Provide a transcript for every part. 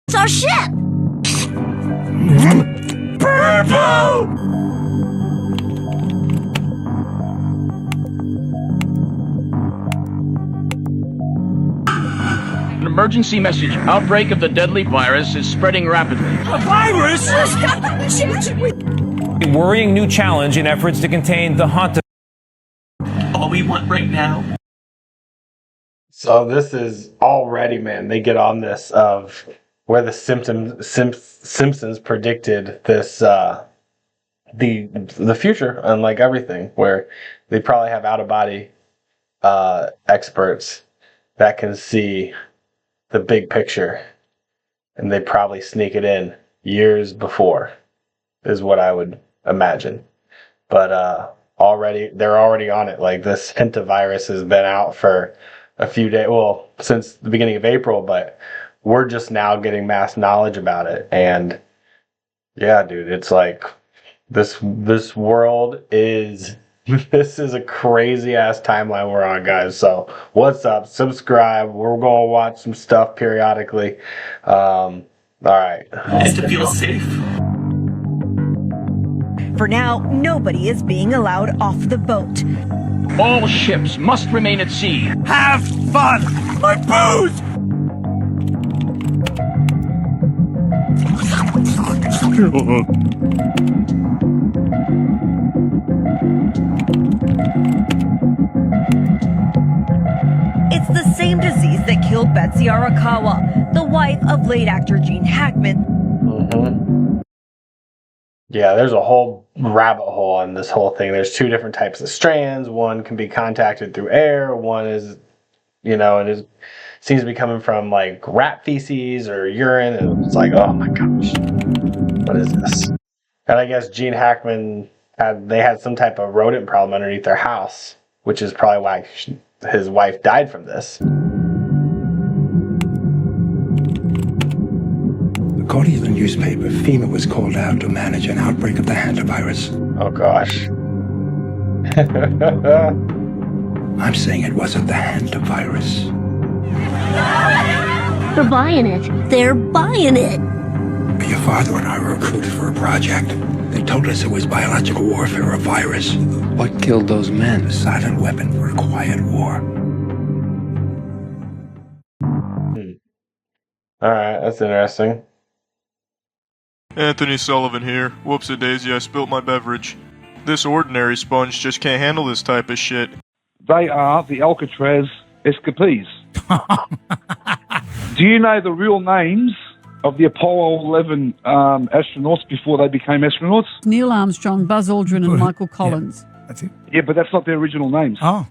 It's our ship! Purple! An emergency message. Outbreak of the deadly virus is spreading rapidly. A virus? A worrying new challenge in efforts to contain the Hantavirus. All we want right now. So this is already, man, they get on this of where the Simpsons predicted this, the future and like everything, where they probably have out-of-body experts that can see the big picture, and they probably sneak it in years before, is what I would imagine. But they're already on it. Like, this Hantavirus has been out for a few days, well, since the beginning of April, but we're just now getting mass knowledge about it. And yeah, dude, it's like this world is this is a crazy ass timeline we're on, guys. So what's up? Subscribe. We're gonna watch some stuff periodically. All right. Just to feel safe. For now, nobody is being allowed off the boat. All ships must remain at sea. Have fun! My booze! It's the same disease that killed Betsy Arakawa, the wife of late actor Gene Hackman. Mm-hmm. Yeah, there's a whole rabbit hole on this whole thing. There's two different types of strands. One can be contacted through air. One is, seems to be coming from like rat feces or urine. And it's like, oh my gosh, what is this? And I guess Gene Hackman had some type of rodent problem underneath their house, which is probably why his wife died from this. According to the newspaper, FEMA was called out to manage an outbreak of the Hantavirus. Oh gosh. I'm saying it wasn't the Hantavirus. They're buying it. They're buying it. Your father and I were recruited for a project. They told us it was biological warfare, a virus. What killed those men? A silent weapon for a quiet war. Alright, that's interesting. Anthony Sullivan here. Whoops-a-daisy, I spilt my beverage. This ordinary sponge just can't handle this type of shit. They are the Alcatraz escapees. Do you know the real names of the Apollo 11 astronauts before they became astronauts? Neil Armstrong, Buzz Aldrin, and Michael Collins. Yeah, that's it. Yeah, but that's not their original names. Oh,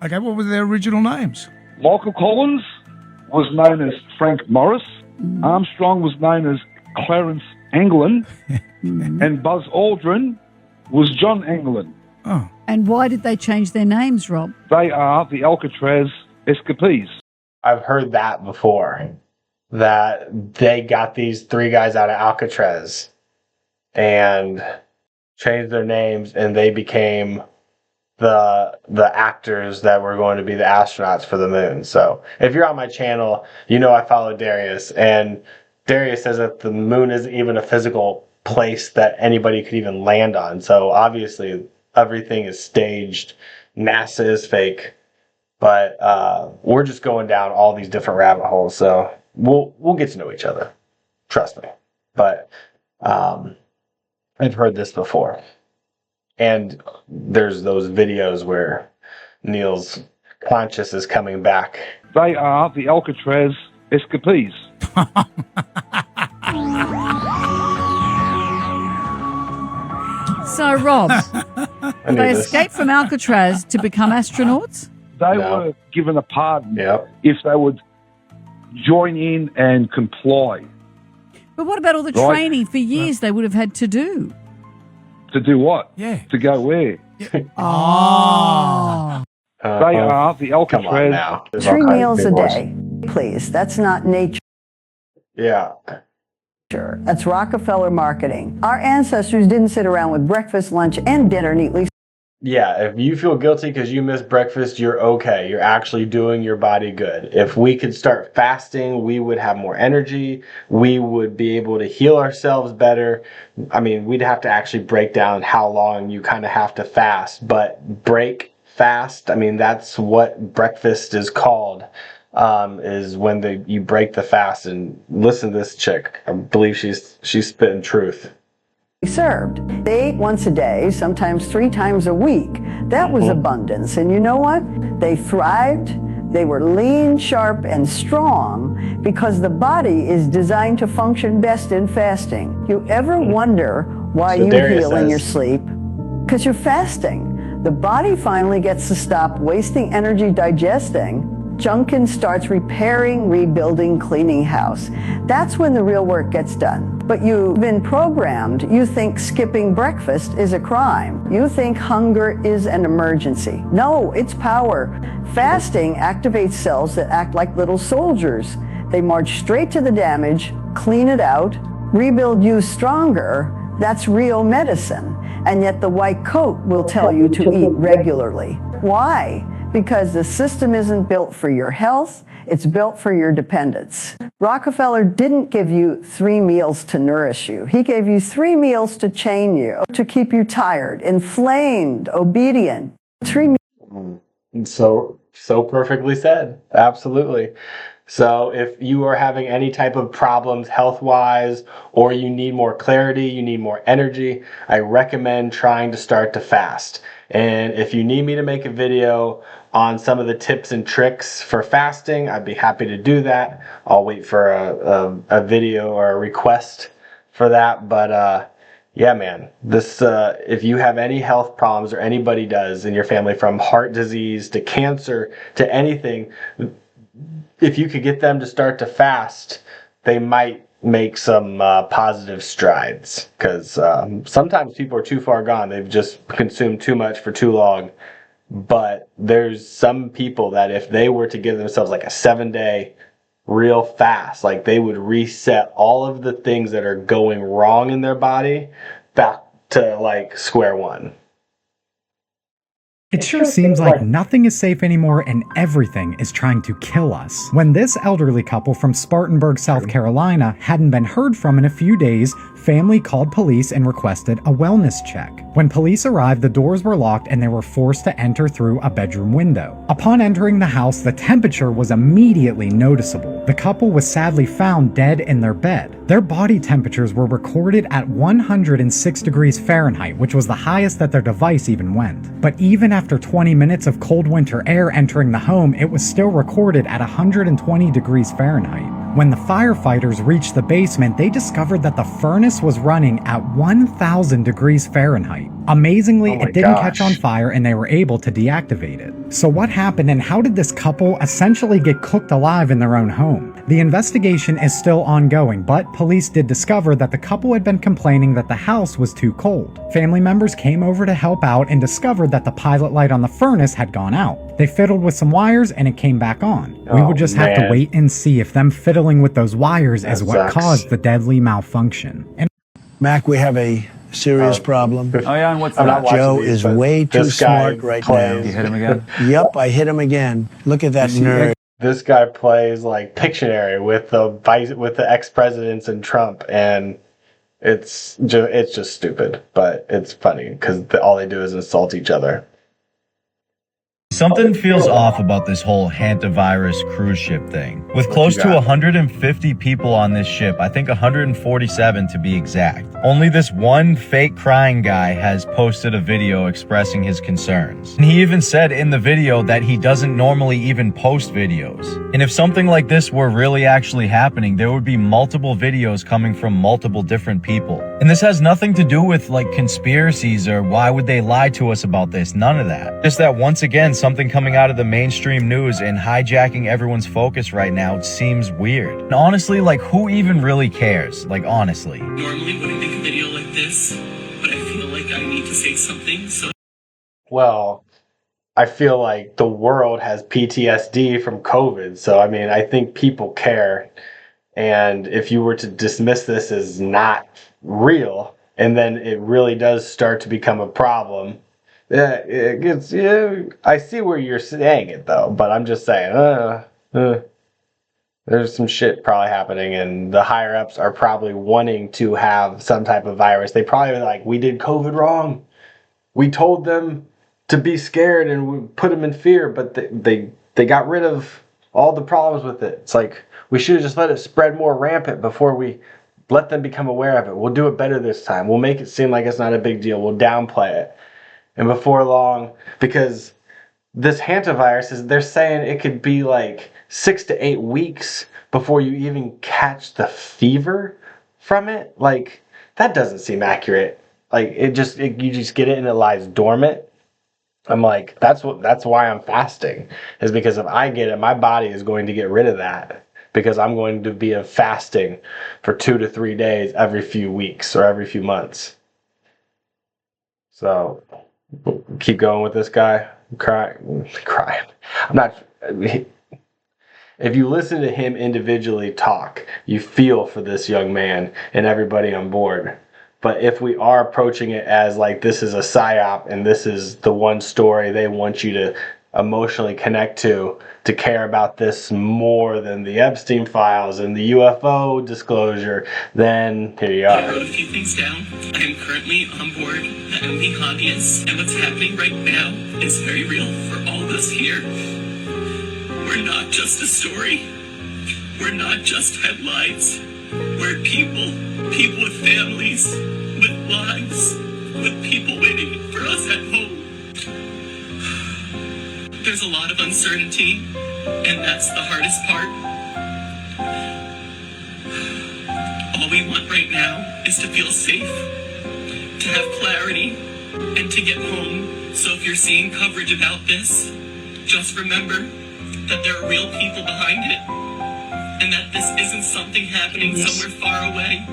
okay. What were their original names? Michael Collins was known as Frank Morris. Armstrong was known as Clarence Anglin. And Buzz Aldrin was John Anglin. Oh. And why did they change their names, Rob? They are the Alcatraz escapees. I've heard that before, that they got these three guys out of Alcatraz and changed their names, and they became the actors that were going to be the astronauts for the moon. So if you're on my channel, I follow Darius, and Darius says that the moon isn't even a physical place that anybody could even land on. So obviously everything is staged. NASA is fake. But we're just going down all these different rabbit holes, so we'll get to know each other. Trust me. But I've heard this before. And there's those videos where Neil's conscious is coming back. They are the Alcatraz escapees. So, Rob, they escaped from Alcatraz to become astronauts? They were given a pardon if they would join in and comply. But what about all the training for years they would have had to do? To do what? Yeah. To go where? Oh. They are the Alcatraz. 3 meals a day, please. That's not nature. Yeah. That's Rockefeller marketing. Our ancestors didn't sit around with breakfast, lunch, and dinner neatly Yeah, if you feel guilty because you missed breakfast, you're okay. You're actually doing your body good. If we could start fasting, we would have more energy. We would be able to heal ourselves better. I mean, we'd have to actually break down how long you kind of have to fast, but fast. I mean, that's what breakfast is called. Is when you break the fast. And listen to this chick. I believe she's spitting truth. Served. They ate once a day, sometimes 3 times a week. That was abundance. And you know what? They thrived. They were lean, sharp, and strong because the body is designed to function best in fasting. You ever wonder why you heal in your sleep? Because you're fasting. The body finally gets to stop wasting energy digesting junk and starts repairing, rebuilding, cleaning house. That's when the real work gets done. But you've been programmed. You think skipping breakfast is a crime. You think hunger is an emergency. No, it's power. Fasting activates cells that act like little soldiers. They march straight to the damage, clean it out, rebuild you stronger. That's real medicine. And yet the white coat will tell you to eat regularly. Why? Because the system isn't built for your health, it's built for your dependence. Rockefeller didn't give you 3 meals to nourish you. He gave you 3 meals to chain you, to keep you tired, inflamed, obedient. 3 meals. So perfectly said. Absolutely. So if you are having any type of problems health-wise, or you need more clarity, you need more energy, I recommend trying to start to fast. And if you need me to make a video on some of the tips and tricks for fasting, I'd be happy to do that. I'll wait for a video or a request for that. But yeah, man, this if you have any health problems, or anybody does in your family, from heart disease to cancer to anything, if you could get them to start to fast, they might make some positive strides, because sometimes people are too far gone. They've just consumed too much for too long. But there's some people that if they were to give themselves like a 7-day real fast, like they would reset all of the things that are going wrong in their body back to like square one. It sure seems like nothing is safe anymore and everything is trying to kill us. When this elderly couple from Spartanburg, South Carolina hadn't been heard from in a few days, family called police and requested a wellness check. When police arrived, the doors were locked and they were forced to enter through a bedroom window. Upon entering the house, the temperature was immediately noticeable. The couple was sadly found dead in their bed. Their body temperatures were recorded at 106 degrees Fahrenheit, which was the highest that their device even went. But even after 20 minutes of cold winter air entering the home, it was still recorded at 120 degrees Fahrenheit. When the firefighters reached the basement, they discovered that the furnace was running at 1,000 degrees Fahrenheit. Amazingly, it didn't catch on fire and they were able to deactivate it. So what happened, and how did this couple essentially get cooked alive in their own home? The investigation is still ongoing, but police did discover that the couple had been complaining that the house was too cold. Family members came over to help out and discovered that the pilot light on the furnace had gone out. They fiddled with some wires and it came back on. We will just have to wait and see if them fiddling with those wires is what caused the deadly malfunction. And Mac, we have a serious problem. Oh yeah, and what's that? Joe is way too smart right now. You hit him again? Yep, I hit him again. Look at that nerd. This guy plays like Pictionary with the ex-presidents and Trump, and it's just stupid, but it's funny because all they do is insult each other. Something feels off about this whole Hantavirus cruise ship thing. With close to 150 people on this ship, I think 147 to be exact, only this one fake crying guy has posted a video expressing his concerns. And he even said in the video that he doesn't normally even post videos. And if something like this were really actually happening, there would be multiple videos coming from multiple different people. And this has nothing to do with like conspiracies or why would they lie to us about this, none of that. Just that once again, something coming out of the mainstream news and hijacking everyone's focus right now seems weird. And honestly, like, who even really cares? Like, honestly. Normally wouldn't make a video like this, but I feel like I need to say something, so... Well, I feel like the world has PTSD from COVID, so I mean, I think people care. And if you were to dismiss this as not real, and then it really does start to become a problem, Yeah, it gets. Yeah, I see where you're saying it though, but I'm just saying. There's some shit probably happening, and the higher ups are probably wanting to have some type of virus. They probably like, we did COVID wrong. We told them to be scared and we put them in fear, but they got rid of all the problems with it. It's like, we should have just let it spread more rampant before we let them become aware of it. We'll do it better this time. We'll make it seem like it's not a big deal. We'll downplay it. And before long, because this hantavirus is, they're saying it could be like 6 to 8 weeks before you even catch the fever from it. Like, that doesn't seem accurate. Like, you just get it and it lies dormant. I'm like, that's why I'm fasting, is because if I get it, my body is going to get rid of that, because I'm going to be fasting for 2 to 3 days every few weeks or every few months. So keep going with this guy. I'm crying. I'm not. If you listen to him individually talk, you feel for this young man and everybody on board. But if we are approaching it as like this is a psyop and this is the one story they want you to emotionally connect to care about this more than the Epstein files and the UFO disclosure, then here you I are. wrote a few things down. I am currently on board the MV Hobbyists, and what's happening right now is very real for all of us here. We're not just a story. We're not just headlines. We're people with families, with lives, with people waiting for us at home. There's a lot of uncertainty, and that's the hardest part. All we want right now is to feel safe, to have clarity, and to get home. So if you're seeing coverage about this, just remember that there are real people behind it, and that this isn't something happening somewhere far away.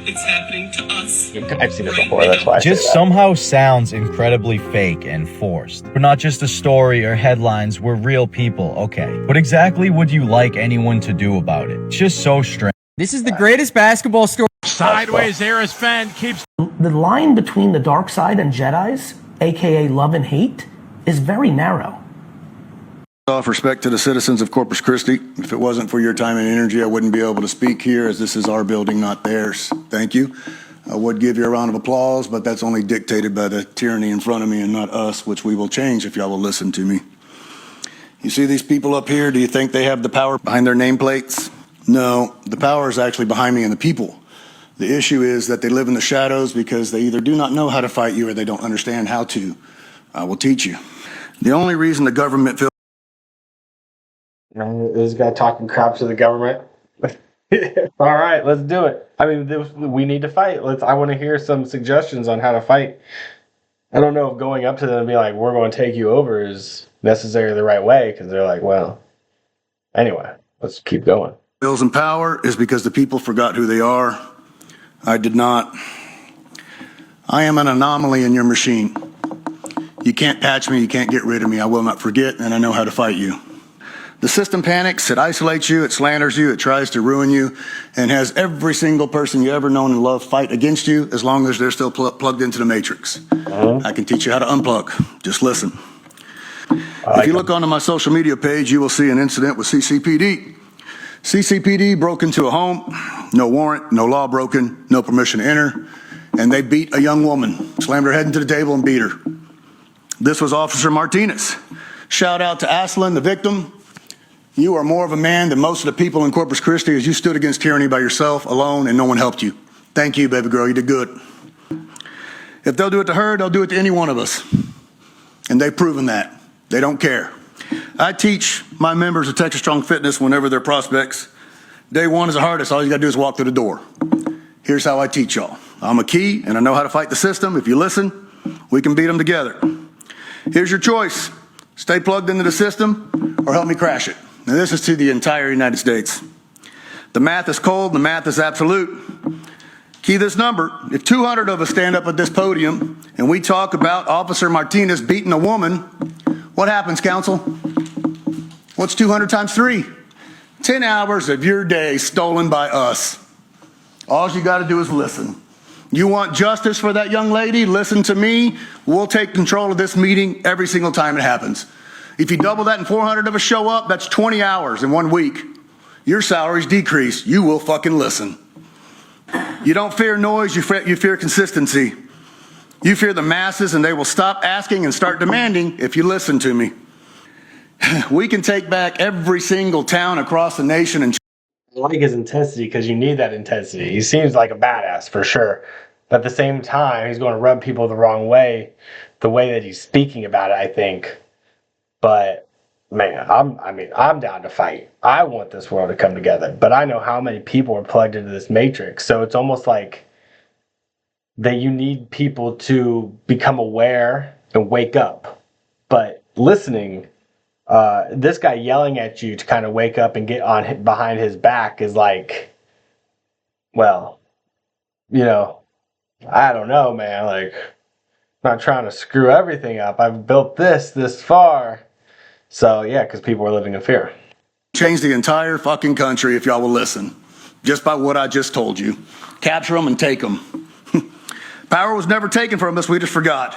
It's happening to us. I've seen it before, that's why I Just say that. somehow sounds incredibly fake and forced. We're not just a story or headlines, we're real people, okay. What exactly would you like anyone to do about it? It's just so strange. This is the greatest basketball story. Sideways, Harris fan keeps. The line between the dark side and Jedis, aka love and hate, is very narrow. Off respect to the citizens of Corpus Christi. If it wasn't for your time and energy, I wouldn't be able to speak here, as this is our building, not theirs. Thank you. I would give you a round of applause, but that's only dictated by the tyranny in front of me and not us, which we will change if y'all will listen to me. You see these people up here? Do you think they have the power behind their nameplates? No, the power is actually behind me and the people. The issue is that they live in the shadows because they either do not know how to fight you or they don't understand how to. I will teach you. The only reason the government feels This guy talking crap to the government. All right, let's do it. I mean, we need to fight. I want to hear some suggestions on how to fight. I don't know if going up to them and being like, we're going to take you over is necessarily the right way, because they're like, well, anyway, let's keep going. Bills and power is because the people forgot who they are. I did not. I am an anomaly in your machine. You can't patch me, you can't get rid of me. I will not forget, and I know how to fight you. The system panics, it isolates you, it slanders you, it tries to ruin you, and has every single person you ever known and loved fight against you as long as they're still plugged into the matrix. I can teach you how to unplug. Just listen. If you look onto my social media page, you will see an incident with CCPD. CCPD broke into a home, no warrant, no law broken, no permission to enter, and they beat a young woman, slammed her head into the table and beat her. This was Officer Martinez. Shout out to Aslan, the victim. You are more of a man than most of the people in Corpus Christi, as you stood against tyranny by yourself, alone, and no one helped you. Thank you, baby girl. You did good. If they'll do it to her, they'll do it to any one of us. And they've proven that. They don't care. I teach my members of Texas Strong Fitness whenever they're prospects. Day one is the hardest. All you got to do is walk through the door. Here's how I teach y'all. I'm a key, and I know how to fight the system. If you listen, we can beat them together. Here's your choice. Stay plugged into the system or help me crash it. Now, this is to the entire United States. The math is cold, the math is absolute. Key this number. If 200 of us stand up at this podium and we talk about Officer Martinez beating a woman, what happens, counsel? What's 200 times 3? 10 hours of your day stolen by us. All you got to do is listen. You want justice for that young lady? Listen to me. We'll take control of this meeting every single time it happens. If you double that and 400 of us show up, that's 20 hours in 1 week. Your salary's decreased. You will fucking listen. You don't fear noise, you fear consistency. You fear the masses, and they will stop asking and start demanding if you listen to me. We can take back every single town across the nation. And I like his intensity because you need that intensity. He seems like a badass for sure. But at the same time, he's going to rub people the wrong way, the way that he's speaking about it, I think. But man, I'm down to fight. I want this world to come together. But I know how many people are plugged into this matrix. So it's almost like that you need people to become aware and wake up. But listening, this guy yelling at you to kind of wake up and get on behind his back is like, well, you know, I don't know, man. Like, I'm not trying to screw everything up. I've built this far. So, yeah, because people are living in fear. change the entire fucking country if y'all will listen. Just by what I just told you. Capture them and take them. Power was never taken from us. We just forgot.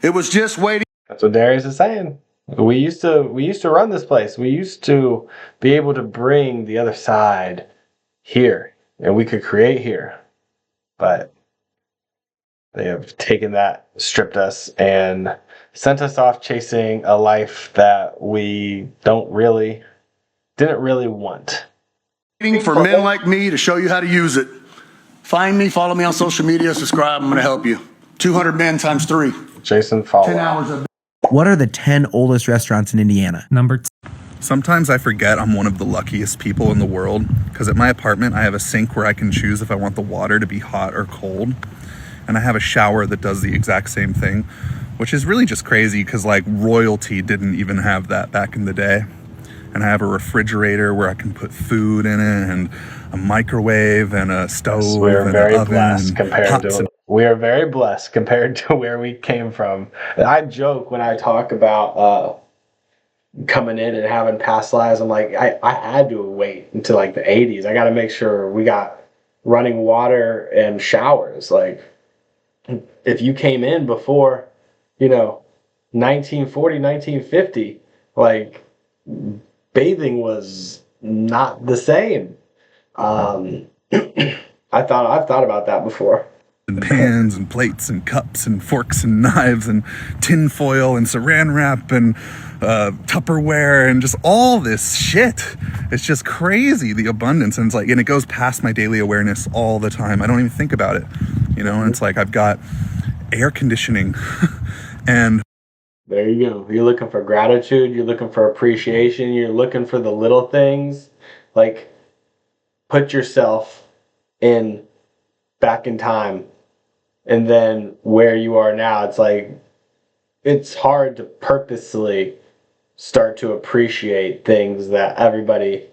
It was just waiting. That's what Darius is saying. We used to run this place. We used to be able to bring the other side here, and we could create here. But they have taken that, stripped us, and sent us off chasing a life that we didn't really want. Waiting for men like me to show you how to use it. Find me, follow me on social media, subscribe. I'm going to help you. 200 men times 3. Jason, follow. 10 hours a day. What are the 10 oldest restaurants in Indiana? Number 2. Sometimes I forget I'm one of the luckiest people in the world because at my apartment I have a sink where I can choose if I want the water to be hot or cold, and I have a shower that does the exact same thing, which is really just crazy because like royalty didn't even have that back in the day. And I have a refrigerator where I can put food in it, and a microwave and a stove and an oven. We are very blessed compared to where we came from. I joke when I talk about coming in and having past lives. I'm like, I had to wait until like the 80s. I got to make sure we got running water and showers. Like, if you came in before, 1940, 1950, like, bathing was not the same. I've thought about that before. And pans and plates and cups and forks and knives and tin foil and saran wrap and Tupperware and just all this shit. It's just crazy, the abundance. And it's like, and it goes past my daily awareness all the time. I don't even think about it, and it's like I've got air conditioning and there you go. You're looking for gratitude. You're looking for appreciation. You're looking for the little things. Like, put yourself back in time, and then where you are now. It's like, it's hard to purposely start to appreciate things that everybody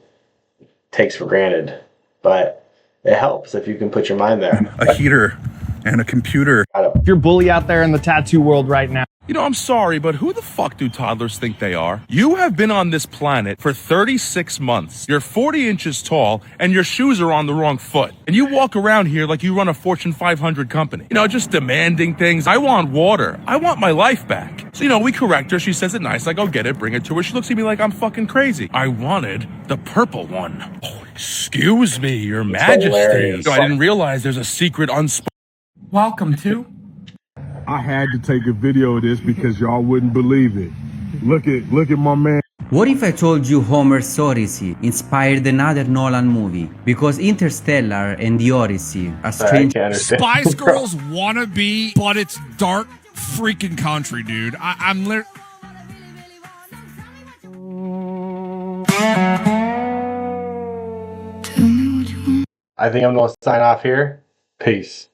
takes for granted. But it helps if you can put your mind there. A heater and a computer. If you're bully out there in the tattoo world right now. I'm sorry, but who the fuck do toddlers think they are? You have been on this planet for 36 months. You're 40 inches tall, and your shoes are on the wrong foot. And you walk around here like you run a Fortune 500 company. Just demanding things. I want water. I want my life back. So, we correct her. She says it nice. I go get it, bring it to her. She looks at me like I'm fucking crazy. I wanted the purple one. Oh, excuse me, your majesty. I didn't realize there's a secret unspoken. Welcome to... I had to take a video of this because y'all wouldn't believe it. Look at my man. What if I told you Homer's Odyssey inspired another Nolan movie? Because Interstellar and The Odyssey are strange. Spice Girls wannabe, but it's dark freaking country, dude. I'm literally... I think I'm going to sign off here. Peace.